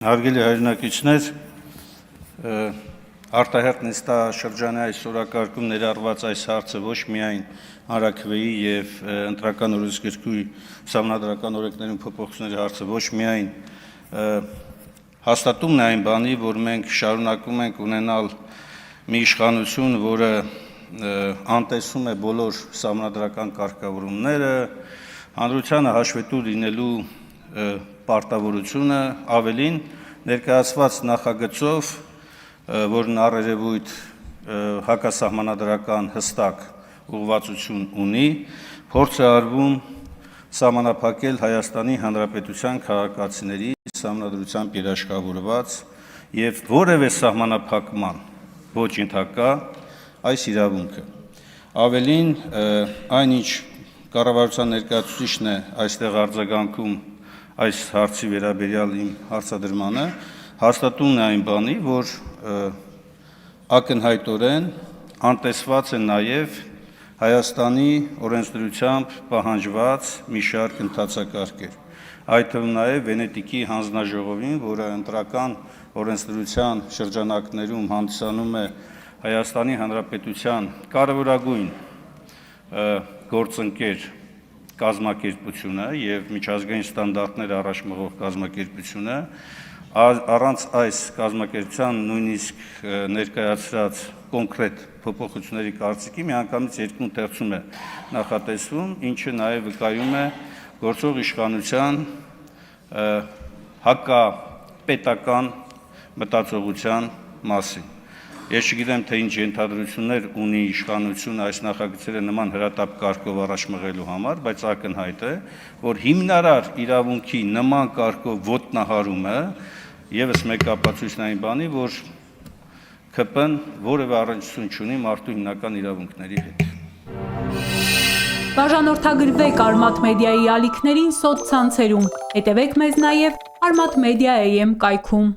Հարգելի հայրենակիցներ, արտահերթ նստաշրջանի այս օրակարգում ներառված այս հարցը ոչ միայն հանրաքվեի եւ ընտրական օրենսգրքի սահմանադրական օրենքներում փոփոխությունների հարցը ոչ միայն հաստատումն է այն բանի, որ մենք շարունակում ենք ունենալ մի իշխանություն, որը անտեսում է բոլոր սահմանադրական կարգավորումները, հանրությանը հաշվետու լինելու պարտավորությունը, ավելին ներկայացված նախագծով, որն առերևույթ հակասահմանադրական հստակ ուղղվածություն ունի, փորձ է արվում սահմանափակել Հայաստանի Հանրապետության քաղաքացիների սահմանադրությամբ երաշխավորված եւ որևէ սահմանափակման ոչ ընդհակա այս իրավունքը։ Ավելին, այնինչ կառավարության ներկայացուցիչն է այստեղ արձագանքում այս հարցի վերաբերյալ իմ հարցադրմանը, հաստատումն է այն բանի, որ ակնհայտորեն անտեսված է նաև Հայաստանի օրենսդրությամբ պահանջված մի շարք ընթացակարգեր, այդ թվում նաև Վենետիկի հանձնաժողովին, որը ընտրական օրենսդրության շրջանակներում հանդիսանում է Հայաստանի Հանրապետության կարևորագույն գործընկեր կազմակերպությունը եւ միջազգային ստանդարտներ առաջ մղող կազմակերպությունը, առանց այս կազմակերպության նույնիսկ ներկայացրած կոնկրետ փոփոխությունների կարծիքի միանգամից երկու ընթերցում է նախատեսվում, ինչը նաեւ վկայում է գործող իշխանության հակապետական մտածողության մասին։ Ես չգիտեմ, թե ինչ ենթադրություններ ունի իշխանությունը այս նախագծերը նման հրատապ կարգով առաջ մղելու համար, բայց ակնհայտ է, որ հիմնարար իրավունքի նման կարգով ոտնահարումը եւս մեկ ապացույցն այն բանի, որ ՔՊ-ն որևէ առնչություն չունի մարդու հիմնական իրավունքների հետ։ Բաժանորդագրվեք Արմաթ մեդիայի ալիքներին սոցցանցերում, հետևեք մեզ նաև Armat Media AM կայքում։